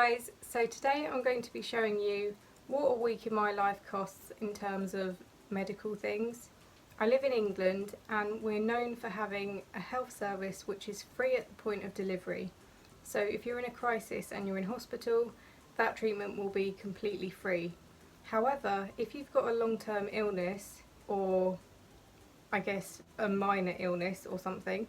guys, so today I'm going to be showing you what a week in my life costs in terms of medical things. I live in England and we're known for having a health service which is free at the point of delivery. So if you're in a crisis and you're in hospital, that treatment will be completely free. However, if you've got a long-term illness, or I guess a minor illness or something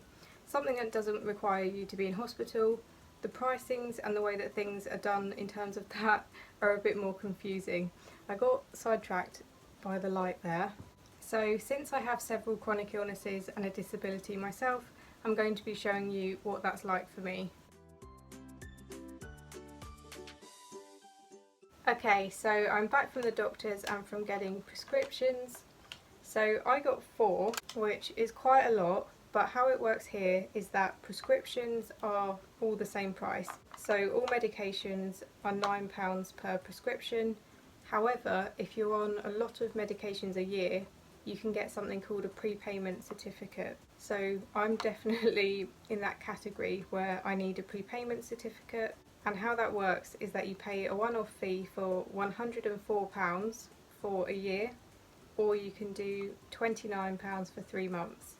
that doesn't require you to be in hospital, the pricings and the way that things are done in terms of that are a bit more confusing. I got sidetracked by the light there. So since I have several chronic illnesses and a disability myself, I'm going to be showing you what that's like for me. Okay, so I'm back from the doctors and from getting prescriptions. So I got 4, which is quite a lot, but how it works here is that prescriptions are all the same price. So all medications are £9 per prescription. However, if you're on a lot of medications a year, you can get something called a prepayment certificate. So I'm definitely in that category where I need a prepayment certificate. And how that works is that you pay a one-off fee for £104 for a year, or you can do £29 for 3 months.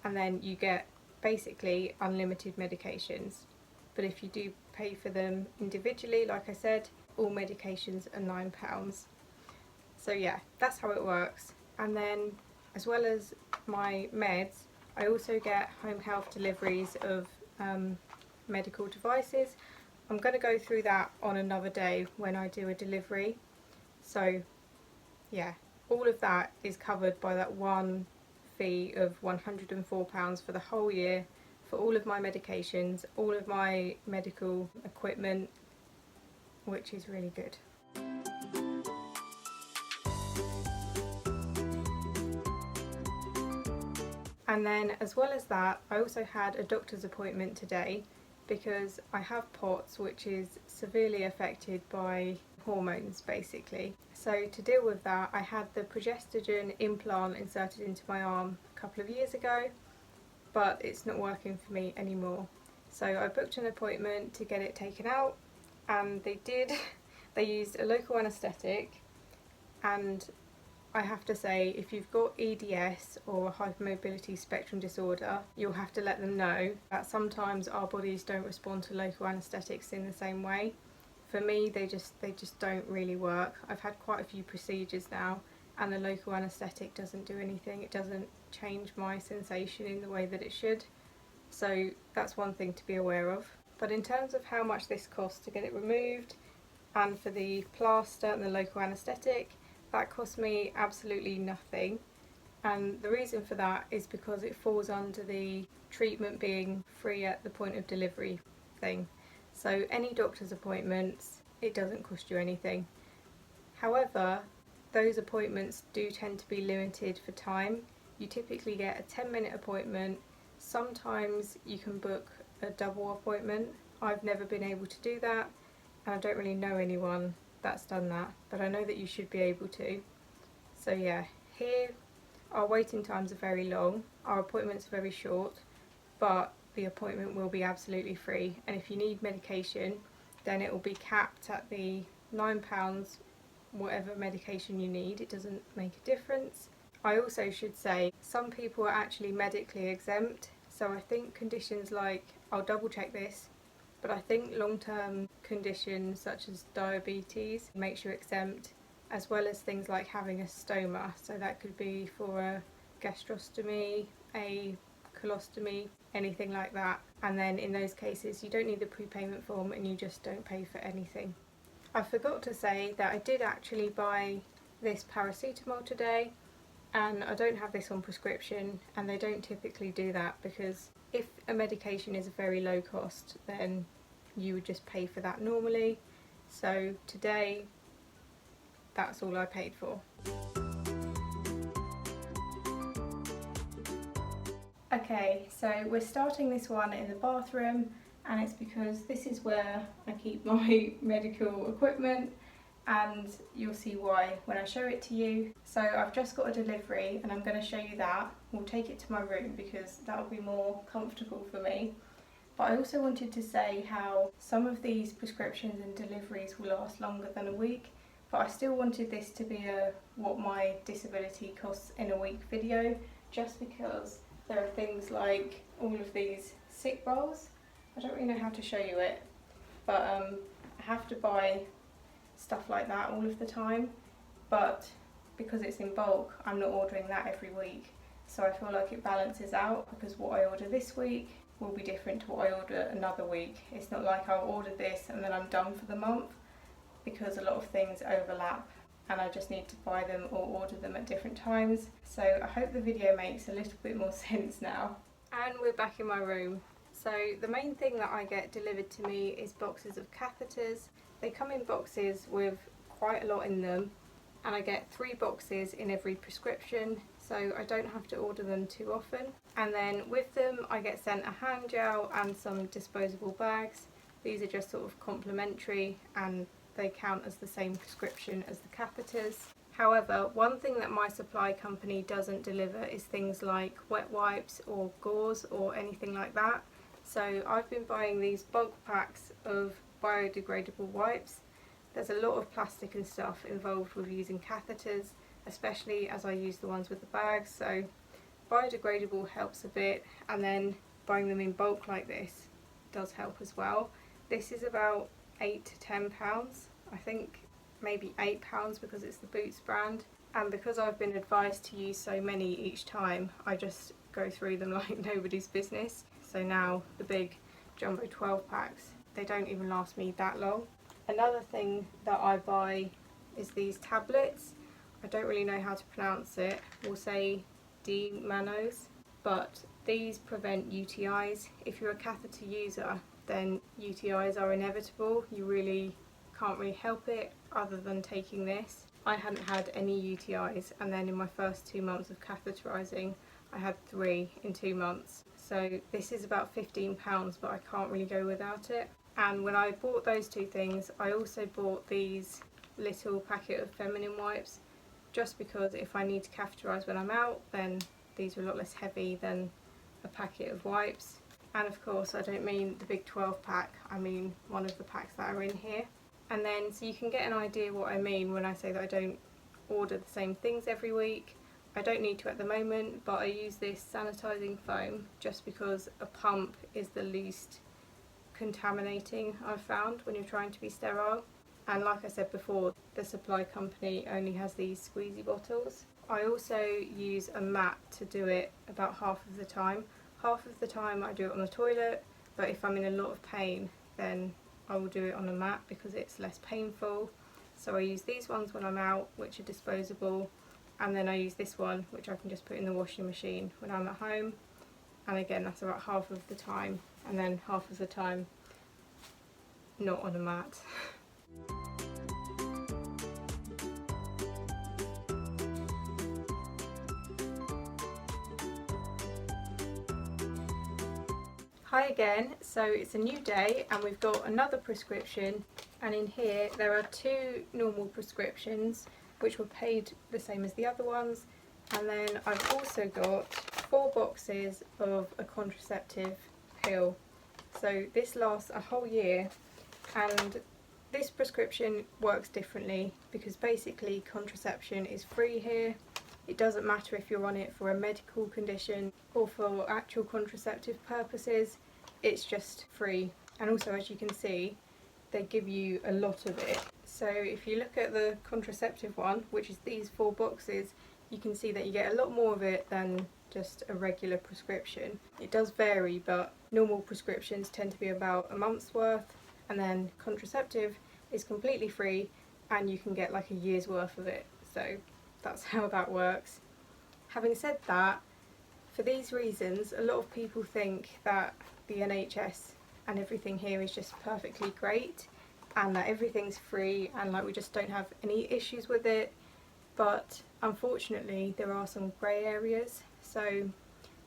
And then you get basically unlimited medications. But if you do pay for them individually, like I said, all medications are £9. So yeah, that's how it works. And then, as well as my meds, I also get home health deliveries of medical devices. I'm going to go through that on another day when I do a delivery. So yeah, all of that is covered by that one fee of £104 for the whole year for all of my medications, all of my medical equipment, which is really good. And then, as well as that, I also had a doctor's appointment today because I have POTS, which is severely affected by hormones basically. So to deal with that, I had the progestogen implant inserted into my arm a couple of years ago, but it's not working for me anymore. So I booked an appointment to get it taken out, and they did. They used a local anaesthetic, and I have to say, if you've got EDS or Hypermobility Spectrum Disorder, you'll have to let them know that sometimes our bodies don't respond to local anaesthetics in the same way. For me, they just don't really work. I've had quite a few procedures now, and the local anaesthetic doesn't do anything. It doesn't change my sensation in the way that it should. So that's one thing to be aware of. But in terms of how much this costs to get it removed, and for the plaster and the local anaesthetic, that cost me absolutely nothing. And the reason for that is because it falls under the treatment being free at the point of delivery thing. So any doctor's appointments, it doesn't cost you anything. However, those appointments do tend to be limited for time. You typically get a 10-minute appointment. Sometimes you can book a double appointment. I've never been able to do that, and I don't really know anyone that's done that, but I know that you should be able to. So yeah, here our waiting times are very long, our appointments are very short, but the appointment will be absolutely free. And if you need medication, then it will be capped at the £9, whatever medication you need. It doesn't make a difference. I also should say, some people are actually medically exempt, so I think conditions like, I'll double check this, but I think long-term conditions such as diabetes makes you exempt, as well as things like having a stoma. So that could be for a gastrostomy, a colostomy, anything like that. And then in those cases you don't need the prepayment form and you just don't pay for anything. I forgot to say that I did actually buy this paracetamol today, and I don't have this on prescription, and they don't typically do that because if a medication is a very low cost, then you would just pay for that normally. So today, that's all I paid for. Okay, so we're starting this one in the bathroom, and it's because this is where I keep my medical equipment, and you'll see why when I show it to you. So I've just got a delivery and I'm going to show you that. We'll take it to my room because that'll be more comfortable for me. But I also wanted to say how some of these prescriptions and deliveries will last longer than a week, but I still wanted this to be a what my disability costs in a week video, just because there are things like all of these sick rolls. I don't really know how to show you it, but I have to buy stuff like that all of the time, but because it's in bulk, I'm not ordering that every week. So I feel like it balances out, because what I order this week will be different to what I order another week. It's not like I'll order this and then I'm done for the month, because a lot of things overlap and I just need to buy them or order them at different times. So I hope the video makes a little bit more sense now. And we're back in my room. So the main thing that I get delivered to me is boxes of catheters. They come in boxes with quite a lot in them, and I get 3 boxes in every prescription, so I don't have to order them too often. And then with them I get sent a hand gel and some disposable bags. These are just sort of complimentary and they count as the same prescription as the catheters. However, one thing that my supply company doesn't deliver is things like wet wipes or gauze or anything like that. So I've been buying these bulk packs of biodegradable wipes. There's a lot of plastic and stuff involved with using catheters, especially as I use the ones with the bags, so biodegradable helps a bit, and then buying them in bulk like this does help as well. This is about £8 to £10, I think maybe £8 because it's the Boots brand, and because I've been advised to use so many each time, I just go through them like nobody's business. So now the big jumbo 12 packs, they don't even last me that long. Another thing that I buy is these tablets. I don't really know how to pronounce it. We'll say D-Manos, but these prevent UTIs. If you're a catheter user, then UTIs are inevitable. You really can't really help it other than taking this. I hadn't had any UTIs, and then in my first 2 months of catheterising I had 3 in 2 months. So this is about £15, but I can't really go without it. And when I bought those 2 things, I also bought these little packet of feminine wipes, just because if I need to catheterise when I'm out, then these are a lot less heavy than a packet of wipes. And of course I don't mean the big 12 pack, I mean one of the packs that are in here. And then so you can get an idea what I mean when I say that I don't order the same things every week. I don't need to at the moment, but I use this sanitizing foam just because a pump is the least contaminating I've found when you're trying to be sterile. And like I said before, the supply company only has these squeezy bottles. I also use a mat to do it about half of the time. Half of the time I do it on the toilet, but if I'm in a lot of pain then I will do it on a mat because it's less painful. So I use these ones when I'm out, which are disposable, and then I use this one which I can just put in the washing machine when I'm at home, and again that's about half of the time, and then half of the time not on a mat. Hi again, so it's a new day and we've got another prescription, and in here there are 2 normal prescriptions which were paid the same as the other ones, and then I've also got 4 boxes of a contraceptive pill. So this lasts a whole year, and this prescription works differently because basically contraception is free here. It doesn't matter if you're on it for a medical condition or for actual contraceptive purposes, it's just free. And also, as you can see, they give you a lot of it. So if you look at the contraceptive one, which is these 4 boxes, you can see that you get a lot more of it than just a regular prescription. It does vary, but normal prescriptions tend to be about a month's worth, and then contraceptive is completely free and you can get like a year's worth of it. So that's how that works. Having said that, for these reasons, a lot of people think that the NHS and everything here is just perfectly great and that everything's free and like we just don't have any issues with it, but unfortunately there are some grey areas. So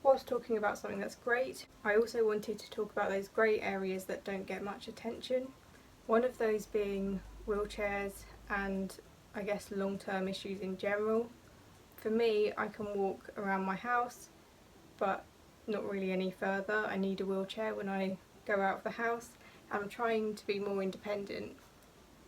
whilst talking about something that's great, I also wanted to talk about those grey areas that don't get much attention. One of those being wheelchairs and I guess long-term issues in general. For me, I can walk around my house, but not really any further. I need a wheelchair when I go out of the house. I'm trying to be more independent,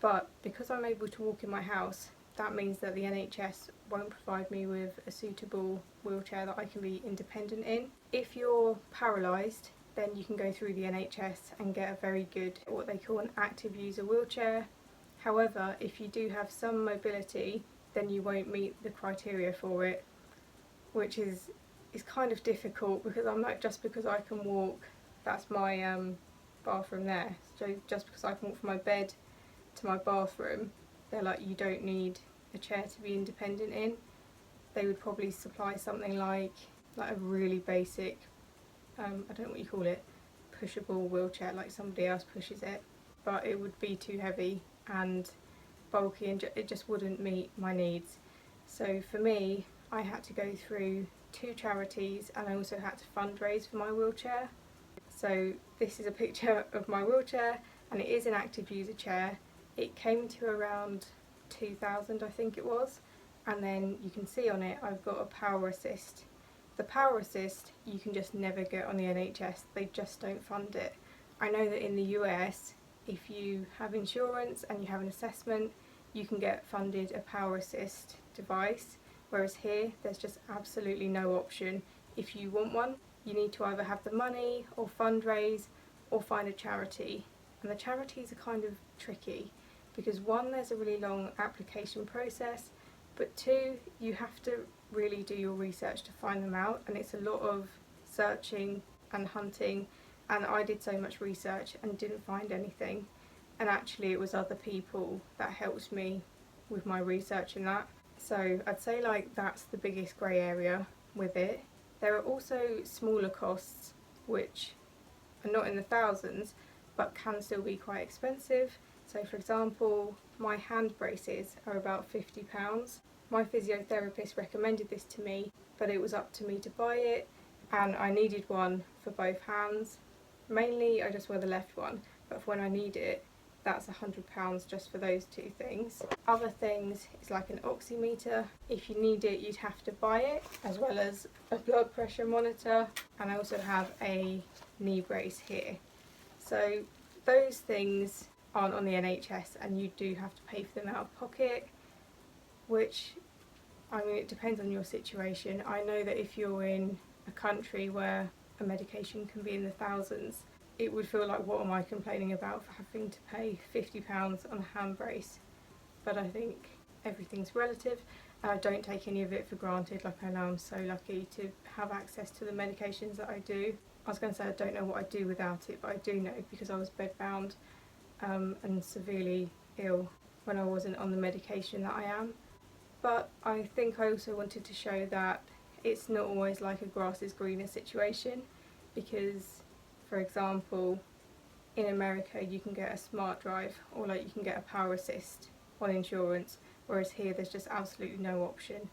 but because I'm able to walk in my house, that means that the NHS won't provide me with a suitable wheelchair that I can be independent in. If you're paralysed, then you can go through the NHS and get a very good, what they call an active user wheelchair. However, if you do have some mobility, then you won't meet the criteria for it, which is kind of difficult, because I'm like, just because I can walk, that's my bathroom there. So just because I can walk from my bed to my bathroom, they're like, you don't need a chair to be independent in. They would probably supply something like a really basic, I don't know what you call it, pushable wheelchair, like somebody else pushes it, but it would be too heavy and bulky, and it just wouldn't meet my needs. So for me, I had to go through 2 charities, and I also had to fundraise for my wheelchair. So this is a picture of my wheelchair, and it is an active user chair. It came to around 2,000, I think it was, and then you can see on it I've got a power assist. The power assist you can just never get on the NHS, they just don't fund it. I know that in the US, if you have insurance and you have an assessment, you can get funded a power assist device, whereas here there's just absolutely no option. If you want one, you need to either have the money or fundraise or find a charity. And the charities are kind of tricky because 1, there's a really long application process, but 2, you have to really do your research to find them out, and it's a lot of searching and hunting, and I did so much research and didn't find anything, and actually it was other people that helped me with my research and that. So I'd say like that's the biggest grey area with it. There are also smaller costs which are not in the thousands but can still be quite expensive. So for example, my hand braces are about £50. My physiotherapist recommended this to me, but it was up to me to buy it, and I needed one for both hands. Mainly I just wear the left one, but for when I need it, that's £100 just for those 2 things. Other things is like an oximeter. If you need it, you'd have to buy it, as well as a blood pressure monitor, and I also have a knee brace here. So those things aren't on the NHS, and you do have to pay for them out of pocket, which, I mean, it depends on your situation. I know that if you're in a country where a medication can be in the thousands, it would feel like, what am I complaining about for having to pay £50 on a hand brace? But I think everything's relative, and I don't take any of it for granted. Like, I know I'm so lucky to have access to the medications that I do. I was going to say I don't know what I'd do without it, but I do know, because I was bedbound and severely ill when I wasn't on the medication that I am. But I think I also wanted to show that it's not always like a grass is greener situation, because, for example, in America you can get a smart drive, or like you can get a power assist on insurance, whereas here there's just absolutely no option.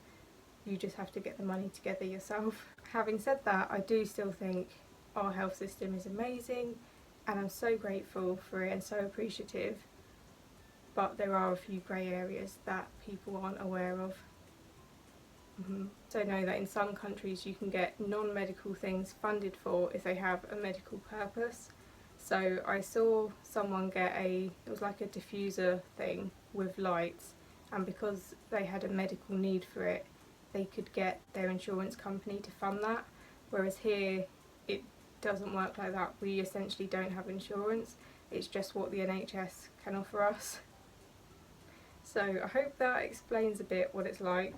You just have to get the money together yourself. Having said that, I do still think our health system is amazing, and I'm so grateful for it and so appreciative, but there are a few grey areas that people aren't aware of. So know that in some countries you can get non-medical things funded for if they have a medical purpose. So I saw someone get it was like a diffuser thing with lights, and because they had a medical need for it, they could get their insurance company to fund that, whereas here it doesn't work like that. We essentially don't have insurance, it's just what the NHS can offer us. So I hope that explains a bit what it's like.